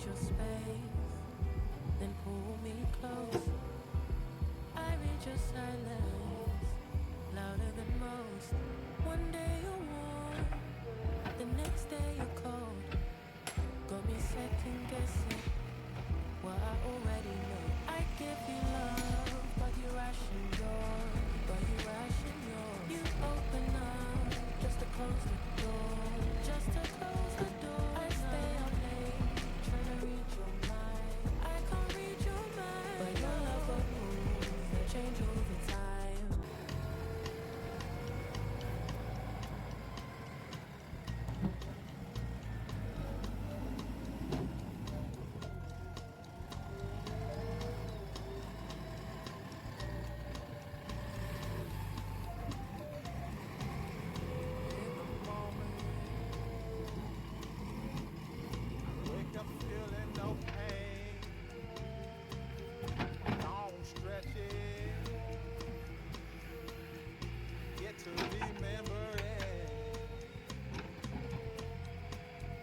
your space, then pull me close. I read your silence, louder than most. One day you're warm, the next day you're cold. Got me second guessing what I already know. I give you love, but you ration yours. You open up just to close the door. Just to close the door. I stay up late, trying to read your mind. I can't read your mind, but your love will move and change over time. Wake up feeling no pain. Don't stretch it. Get to remember it.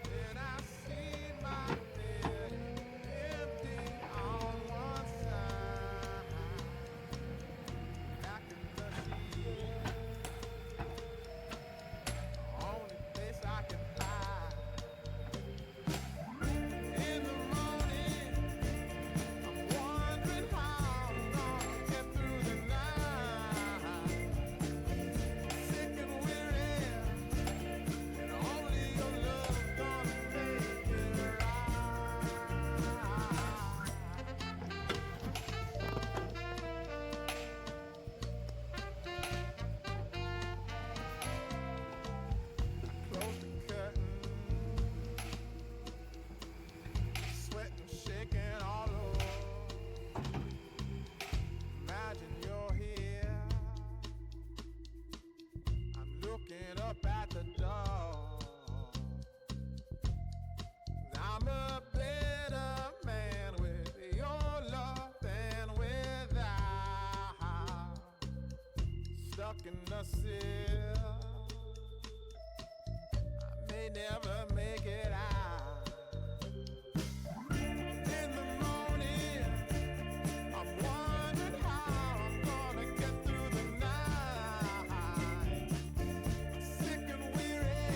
Then I see my bed empty on one side. Back in the sheet. Only place I can hide. In the morning, I'm wondering how I'm gonna get through the night. Sick and weary, and only your love gonna make it right. Close the curtain, sweating, shaking all over. Imagine you're here. I'm looking up at the door. I'm a better man with your love than without. Stuck in the sill, I may never make it out. In the morning, I'm wondering how I'm gonna get through the night. Sick and weary,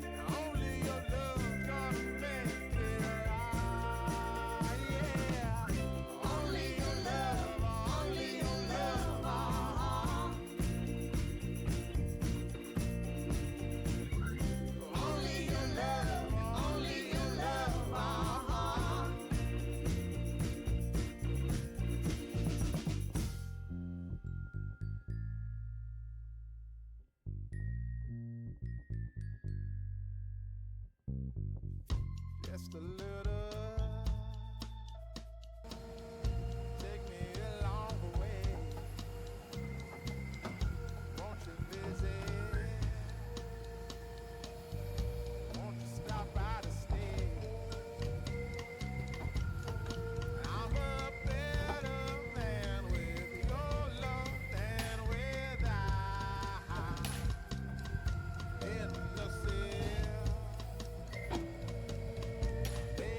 and only your love gonna make it right. Yeah, only your love, only your love. Only your love, only your love. Just a little, take me along the way. Won't you visit? Won't you stop by to stay? I'm a better man with your love than without. In the cell, they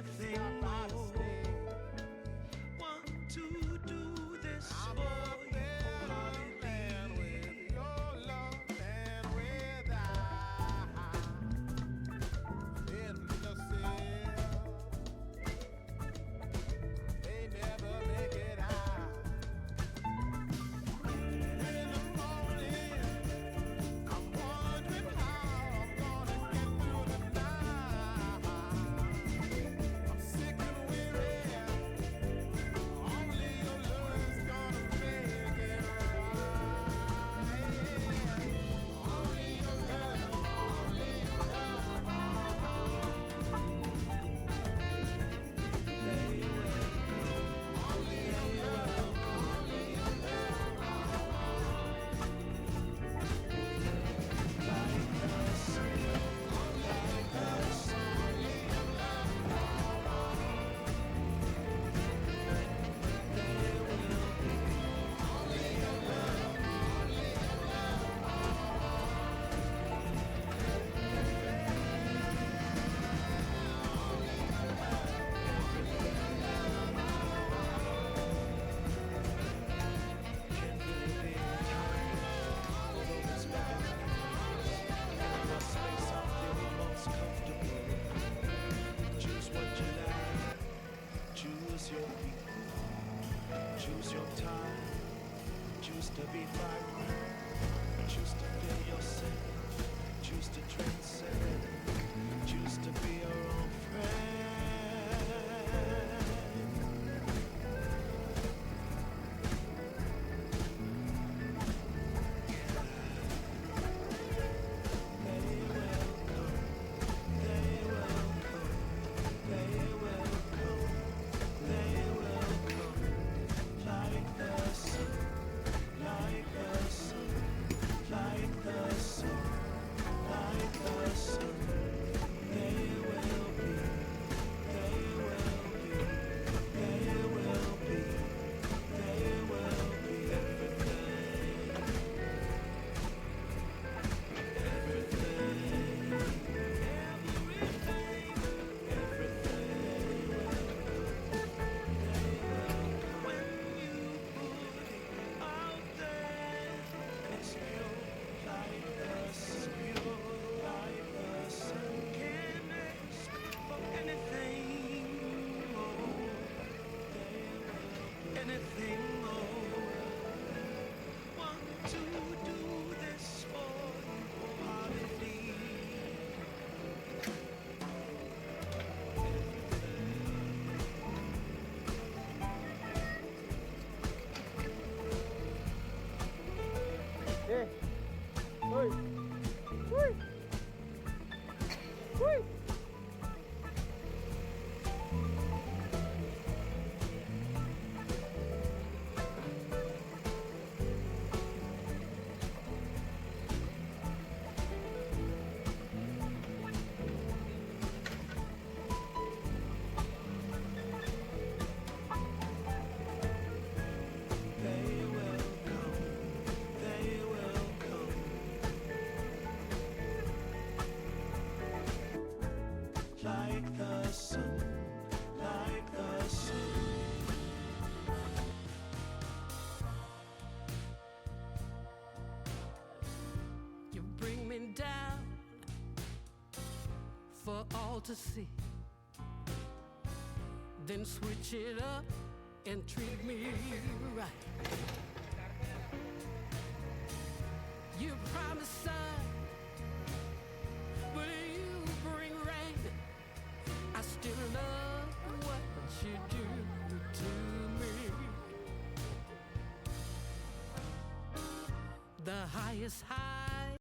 anything more. Want to do this I'm for up you there, man, with your love and without. They never make it out. In the morning, I'm wondering how I'm gonna get through the night. I'm sick and weary. Only your love's gonna make it right. Only your love, only your love. Choose your people, choose your time, choose to be vibrant, choose to feel yourself, choose to transcend, choose to be your own friend. Anything more. Want to do this for you wholeheartedly. Hey, oi, oi, oi. They will come, they will come. Like the sun, like the sun. You bring me down for all to see, then switch it up and treat me right. You promise sun, but you bring rain. I still love what you do to me. The highest high